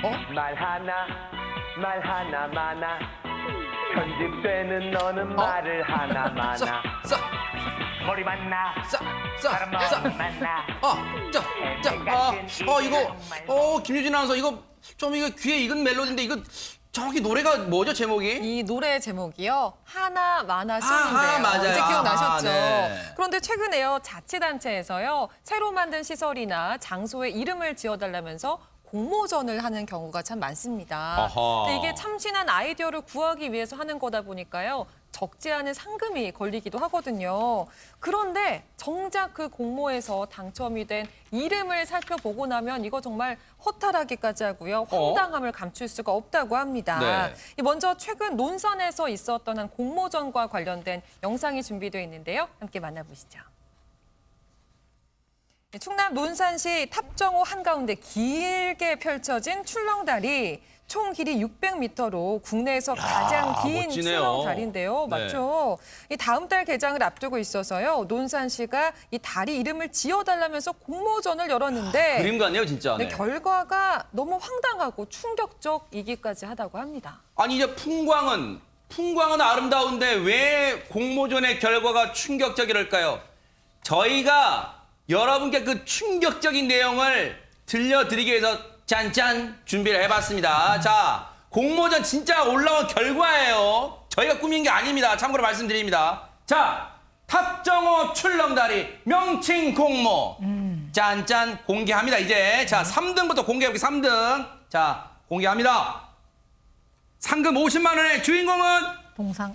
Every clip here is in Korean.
말 하나 많아. 편집되는 너는 말을 하나 많아. 머리 만나. 사람 마음 만나. 김유진 아나운서 이거 좀 이거 귀에 익은 멜로디인데 이거 저기 노래가 뭐죠 제목이? 이 노래 제목이요. 하나 마나 시인데요. 맞아요. 이제 기억나셨죠? 네. 그런데 최근에요. 자치단체에서요. 새로 만든 시설이나 장소에 이름을 지어달라면서 공모전을 하는 경우가 참 많습니다. 근데 이게 참신한 아이디어를 구하기 위해서 하는 거다 보니까요. 적지 않은 상금이 걸리기도 하거든요. 그런데 정작 그 공모에서 당첨이 된 이름을 살펴보고 나면 이거 정말 허탈하기까지 하고요. 황당함을 감출 수가 없다고 합니다. 네. 먼저 최근 논산에서 있었던 한 공모전과 관련된 영상이 준비되어 있는데요. 함께 만나보시죠. 충남 논산시 탑정호 한가운데 길게 펼쳐진 출렁다리. 총 길이 600m로 국내에서 가장 긴 멋지네요. 출렁다리인데요. 네. 맞죠? 이 다음 달 개장을 앞두고 있어서요. 논산시가 이 다리 이름을 지어달라면서 공모전을 열었는데 그림 같네요 진짜. 네, 결과가 너무 황당하고 충격적이기까지 하다고 합니다. 아니 이제 풍광은 아름다운데 왜 공모전의 결과가 충격적이랄까요? 저희가 여러분께 그 충격적인 내용을 들려드리기 위해서 짠짠 준비를 해봤습니다. 자, 공모전 진짜 올라온 결과예요. 저희가 꾸민 게 아닙니다. 참고로 말씀드립니다. 자, 탑정호 출렁다리 명칭 공모. 짠짠 공개합니다. 이제 자 3등부터 공개해볼게요. 3등. 자, 공개합니다. 상금 50만 원의 주인공은 동상.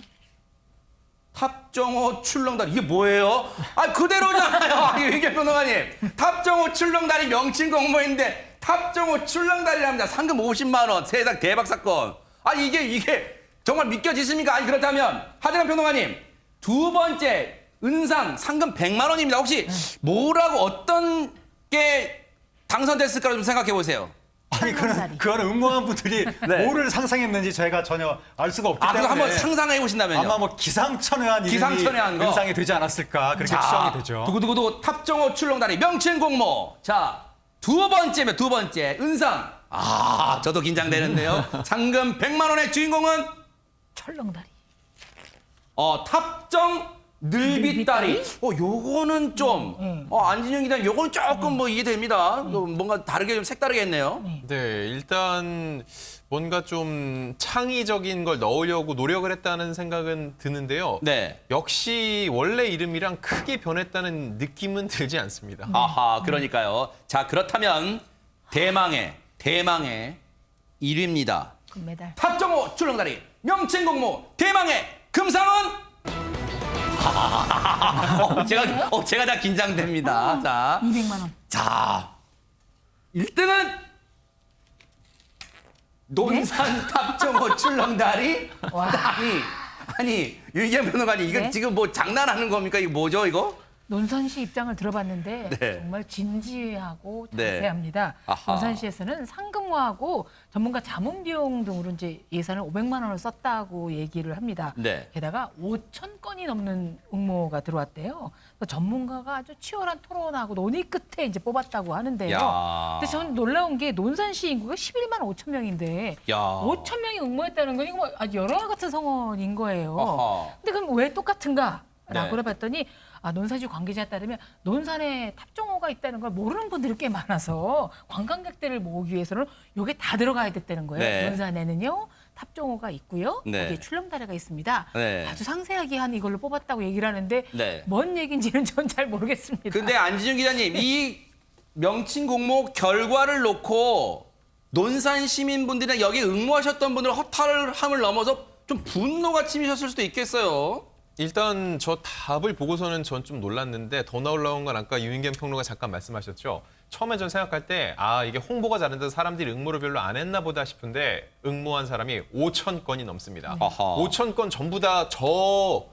탑정호 출렁다리. 이게 뭐예요? 아 그대로잖아요. 이게 변호사님. 탑정호 출렁다리 명칭 공모인데 탑정호 출렁다리랍니다. 상금 50만 원. 세상 대박 사건. 아니 이게 정말 믿겨지십니까? 아니 그렇다면 하재관 평론가님 두 번째 은상 상금 100만 원입니다. 혹시 뭐라고 어떤 게 당선됐을까 좀 생각해 보세요. 아니 그거는 응모한 분들이 네. 뭐를 상상했는지 저희가 전혀 알 수가 없기 아 그거 때문에 한번 상상해 보신다면요. 아마 뭐 기상천외한 이름이 기상천외한 거. 은상이 되지 않았을까 그렇게 추정이 되죠. 두구두구두구 탑정호 출렁다리 명칭 공모. 자, 두 번째면 두 번째 은상. 아, 저도 긴장되는데요. 상금 100만 원의 주인공은 철렁다리. 탑정 늘비다리. 요거는 좀 안진영 기자님 요거는 조금 뭐 이해됩니다. 뭔가 다르게 좀 색다르게 했네요. 네, 일단 뭔가 좀 창의적인 걸 넣으려고 노력을 했다는 생각은 드는데요. 네. 역시 원래 이름이랑 크게 변했다는 느낌은 들지 않습니다. 아하, 그러니까요. 자, 그렇다면 대망의 1위입니다. 금메달. 탑정호 출렁다리 명칭 공모 대망의 금상은 제가 다 긴장됩니다. 자, 200만 원. 자, 1등은 논산 탑정호 출렁다리. 와. 아니 유희경 변호사님 이거 네? 지금 뭐 장난하는 겁니까? 이거 뭐죠 이거? 논산시 입장을 들어봤는데 네. 정말 진지하고 네. 자세합니다. 아하. 논산시에서는 상금화하고 전문가 자문 비용 등으로 이제 예산을 500만 원을 썼다고 얘기를 합니다. 네. 게다가 5천 건이 넘는 응모가 들어왔대요. 그래서 전문가가 아주 치열한 토론하고 논의 끝에 이제 뽑았다고 하는데요. 야. 근데 저는 놀라운 게 논산시 인구가 11만 5천 명인데 야. 5천 명이 응모했다는 건 이거 뭐 아주 여러 같은 성원인 거예요. 아하. 근데 그럼 왜 똑같은가? 라고 네. 해봤더니 논산시 관계자에 따르면 논산에 탑정호가 있다는 걸 모르는 분들이 꽤 많아서 관광객들을 모으기 위해서는 이게 다 들어가야 됐다는 거예요. 네. 논산에는요. 탑정호가 있고요. 네. 거기에 출렁다리가 있습니다. 네. 아주 상세하게 한 이걸로 뽑았다고 얘기를 하는데 네. 뭔 얘기인지는 전 잘 모르겠습니다. 근데 안진영 기자님 이 명칭 공모 결과를 놓고 논산 시민분들이나 여기 응모하셨던 분들 허탈함을 넘어서 좀 분노가 치미셨을 수도 있겠어요. 일단 저 답을 보고서는 전 좀 놀랐는데 더 놀라운 건 아까 유인겸 평론가 잠깐 말씀하셨죠. 처음에 전 생각할 때 이게 홍보가 잘했는데 사람들이 응모를 별로 안 했나 보다 싶은데 응모한 사람이 5천 건이 넘습니다. 아하. 5천 건 전부 다 저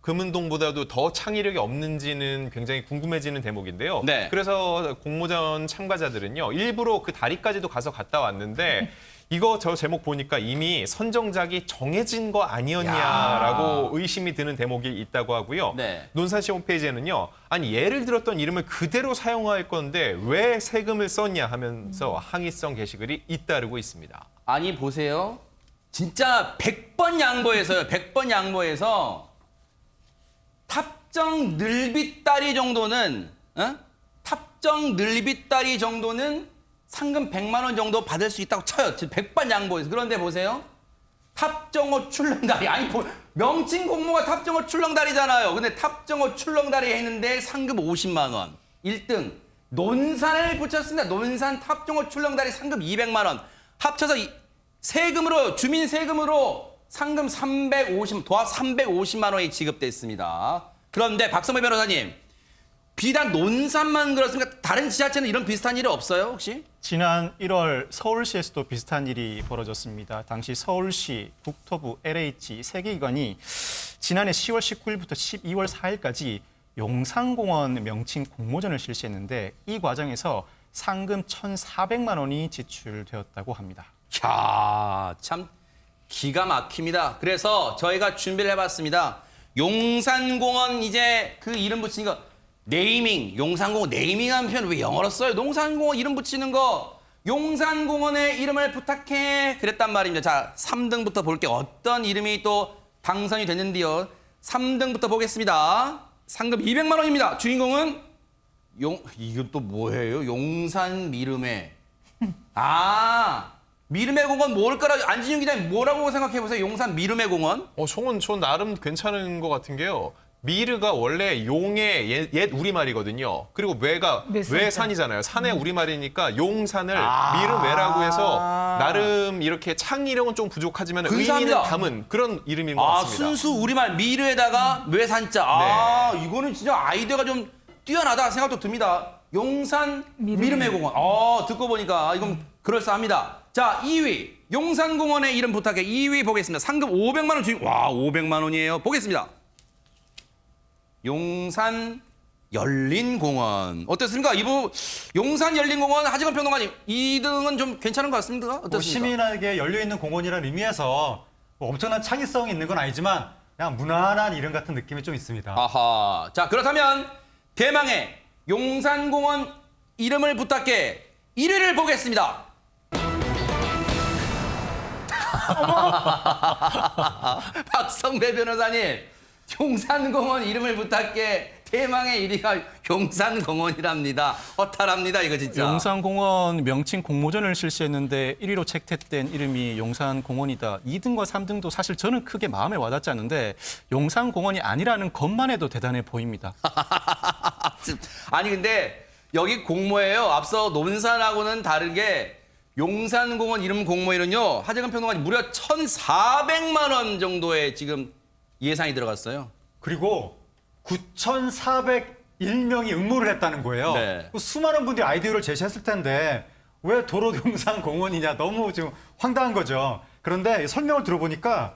금은동보다도 더 창의력이 없는지는 굉장히 궁금해지는 대목인데요. 네. 그래서 공모전 참가자들은요, 일부러 그 다리까지도 가서 갔다 왔는데 이거 저 제목 보니까 이미 선정작이 정해진 거 아니었냐라고 의심이 드는 대목이 있다고 하고요. 네. 논산시 홈페이지에는요, 아니 예를 들었던 이름을 그대로 사용할 건데 왜 세금을 썼냐 하면서 항의성 게시글이 잇따르고 있습니다. 아니 보세요. 진짜 100번 양보해서요. 100번 양보해서 탑정 늘비따리 정도는 탑정 늘비따리 정도는 상금 100만 원 정도 받을 수 있다고 쳐요. 지금 100번 양보해서. 그런데 보세요. 탑정호 출렁다리. 아니 명칭 공모가 탑정호 출렁다리잖아요. 근데 탑정호 출렁다리 했는데 상금 50만 원. 1등. 논산을 붙였습니다. 논산 탑정호 출렁다리 상금 200만 원. 합쳐서 세금으로 주민 세금으로 상금 350만 원이 지급됐습니다. 그런데 박성배 변호사님, 비단 논산만 그렇습니까? 다른 지자체는 이런 비슷한 일이 없어요, 혹시? 지난 1월 서울시에서도 비슷한 일이 벌어졌습니다. 당시 서울시, 국토부, LH 세 개 기관이 지난해 10월 19일부터 12월 4일까지 용산공원 명칭 공모전을 실시했는데 이 과정에서 상금 1,400만 원이 지출되었다고 합니다. 이야, 참 기가 막힙니다. 그래서 저희가 준비를 해봤습니다. 용산공원 이제 그 이름 붙이는 거 네이밍, 용산공원 네이밍하는 표현 왜 영어로 써요? 용산공원 이름 붙이는 거 용산공원의 이름을 부탁해 그랬단 말입니다. 자, 3등부터 볼게요. 어떤 이름이 또 당선이 됐는데요. 3등부터 보겠습니다. 상금 200만 원입니다. 주인공은 이건 또 뭐예요? 용산 미르메. 미르메 공원 뭘까라 안진영 기자님 뭐라고 생각해 보세요? 용산 미르메 공원? 전 나름 괜찮은 것 같은 게요. 미르가 원래 용의 옛 우리말이거든요. 그리고 외산이잖아요. 산의 우리말이니까 용산을 미르메라고 해서 나름 이렇게 창의력은 좀 부족하지만 의미는 담은 그런 이름인 것 같습니다. 순수 우리말 미르에다가 외산자. 이거는 진짜 아이디어가 좀 뛰어나다 생각도 듭니다. 용산 미르메 공원. 듣고 보니까 이건 그럴싸합니다. 자, 2위. 용산공원의 이름 부탁해. 2위 보겠습니다. 상금 500만 원 주인. 와, 500만 원이에요. 보겠습니다. 용산 열린공원. 어떻습니까? 용산 열린공원 하지건 평론가님 2등은 좀 괜찮은 것 같습니까? 어떻습니까? 시민에게 열려있는 공원이라는 의미에서 엄청난 창의성이 있는 건 아니지만 그냥 무난한 이름 같은 느낌이 좀 있습니다. 아하. 자, 그렇다면 대망의 용산공원 이름을 부탁해 1위를 보겠습니다. 박성배 변호사님, 용산공원 이름을 부탁해 대망의 1위가 용산공원이랍니다. 허탈합니다, 이거 진짜. 용산공원 명칭 공모전을 실시했는데 1위로 책택된 이름이 용산공원이다. 2등과 3등도 사실 저는 크게 마음에 와닿지 않는데 용산공원이 아니라는 것만 해도 대단해 보입니다. 아니 근데 여기 공모예요. 앞서 논산하고는 다르게 용산공원 이름 공모에는요. 하재근 평론가님 무려 1,400만 원 정도의 지금 예산이 들어갔어요. 그리고 9,401명이 응모를 했다는 거예요. 네. 수많은 분들이 아이디어를 제시했을 텐데 왜 도로 용산공원이냐 너무 지금 황당한 거죠. 그런데 설명을 들어보니까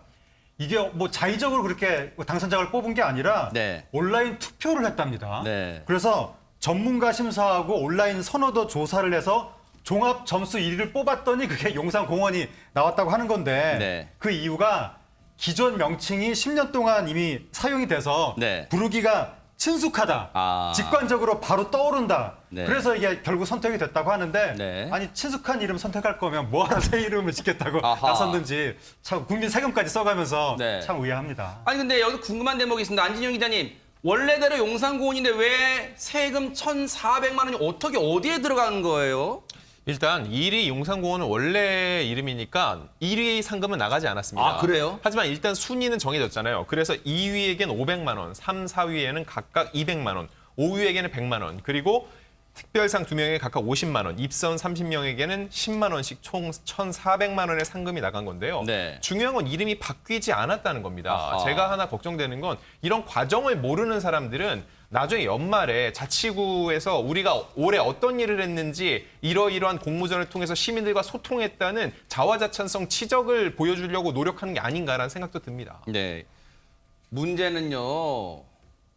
이게 뭐 자의적으로 그렇게 당선작을 뽑은 게 아니라 네. 온라인 투표를 했답니다. 네. 그래서 전문가 심사하고 온라인 선호도 조사를 해서 종합 점수 1위를 뽑았더니 그게 용산공원이 나왔다고 하는 건데 네. 그 이유가 기존 명칭이 10년 동안 이미 사용이 돼서 네. 부르기가 친숙하다. 직관적으로 바로 떠오른다. 네. 그래서 이게 결국 선택이 됐다고 하는데 네. 아니 친숙한 이름 선택할 거면 뭐하러 새 이름을 짓겠다고 나섰는지 참 국민 세금까지 써가면서 네. 참 의아합니다. 아니 근데 여기 궁금한 대목이 있습니다. 안진영 기자님. 원래대로 용산공원인데 왜 세금 1,400만 원이 어떻게 어디에 들어간 거예요? 일단 1위 용산공원은 원래 이름이니까 1위 상금은 나가지 않았습니다. 아, 그래요? 하지만 일단 순위는 정해졌잖아요. 그래서 2위에겐 500만 원, 3, 4위에는 각각 200만 원, 5위에게는 100만 원, 그리고 특별상 2명에 각각 50만 원, 입선 30명에게는 10만 원씩 총 1,400만 원의 상금이 나간 건데요. 네. 중요한 건 이름이 바뀌지 않았다는 겁니다. 아하. 제가 하나 걱정되는 건 이런 과정을 모르는 사람들은 나중에 연말에 자치구에서 우리가 올해 어떤 일을 했는지 이러이러한 공모전을 통해서 시민들과 소통했다는 자화자찬성 치적을 보여주려고 노력하는 게 아닌가라는 생각도 듭니다. 네. 문제는요.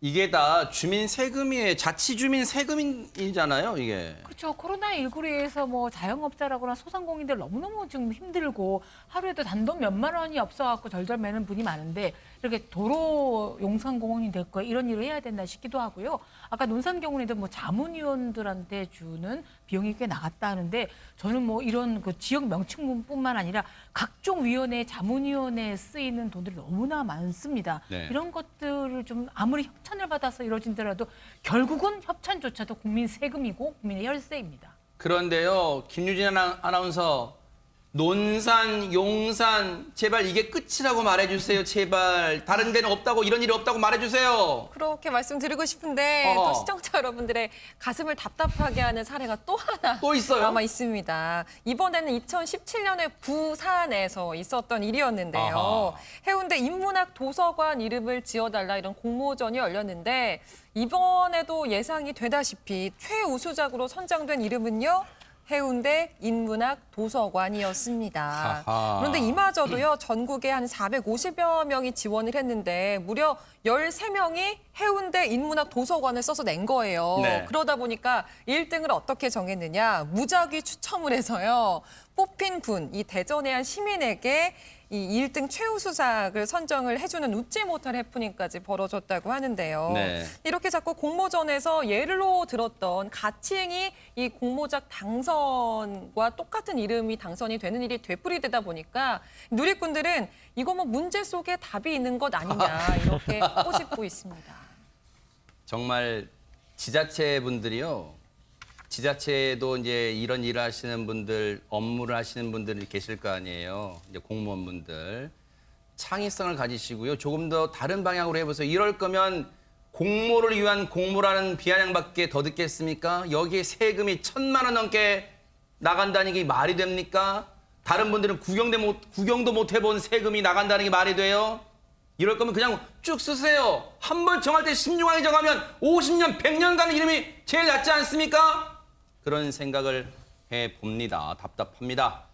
이게 다 주민 세금이에요. 자치주민 세금이잖아요, 이게. 그렇죠. 코로나19로 인해서 뭐 자영업자라거나 소상공인들 너무너무 지금 힘들고 하루에도 단돈 몇만 원이 없어갖고 절절 매는 분이 많은데 이렇게 도로 용산공원이 될 거야 이런 일을 해야 된다 싶기도 하고요. 아까 논산경운에도 뭐 자문위원들한테 주는 비용이 꽤 나갔다 하는데 저는 뭐 이런 그 지역 명칭뿐만 아니라 각종 위원회, 자문위원회에 쓰이는 돈들이 너무나 많습니다. 네. 이런 것들을 좀 아무리 협찬을 받아서 이루어진더라도 결국은 협찬조차도 국민 세금이고 국민의 혈세입니다. 그런데요, 김유진 아나운서, 논산, 용산, 제발 이게 끝이라고 말해주세요, 제발. 다른 데는 없다고, 이런 일이 없다고 말해주세요. 그렇게 말씀드리고 싶은데 또 시청자 여러분들의 가슴을 답답하게 하는 사례가 또 하나 또 있어요? 남아 있습니다. 이번에는 2017년에 부산에서 있었던 일이었는데요. 아하. 해운대 인문학 도서관 이름을 지어달라 이런 공모전이 열렸는데 이번에도 예상이 되다시피 최우수작으로 선정된 이름은요. 해운대 인문학 도서관이었습니다. 하하. 그런데 이마저도요, 전국에 한 450여 명이 지원을 했는데 무려 13명이 해운대 인문학 도서관을 써서 낸 거예요. 네. 그러다 보니까 1등을 어떻게 정했느냐, 무작위 추첨을 해서요, 뽑힌 분, 이 대전의 한 시민에게 이 1등 최우수작을 선정을 해주는 웃지 못할 해프닝까지 벌어졌다고 하는데요. 네. 이렇게 자꾸 공모전에서 예로 들었던 가칭이 이 공모작 당선과 똑같은 이름이 당선이 되는 일이 되풀이되다 보니까 누리꾼들은 이거 뭐 문제 속에 답이 있는 것 아니냐 이렇게 꼬집고 있습니다. 정말 지자체 분들이요. 지자체에도 이제 이런 일을 하시는 분들, 업무를 하시는 분들이 계실 거 아니에요. 이제 공무원분들. 창의성을 가지시고요. 조금 더 다른 방향으로 해보세요. 이럴 거면 공모를 위한 공모라는 비아냥밖에 더 듣겠습니까? 여기에 세금이 1,000만 원 넘게 나간다는 게 말이 됩니까? 다른 분들은 구경도 못 해본 세금이 나간다는 게 말이 돼요? 이럴 거면 그냥 쭉 쓰세요. 한 번 정할 때 신중하게 정하면 50년, 100년 가는 이름이 제일 낫지 않습니까? 그런 생각을 해봅니다. 답답합니다.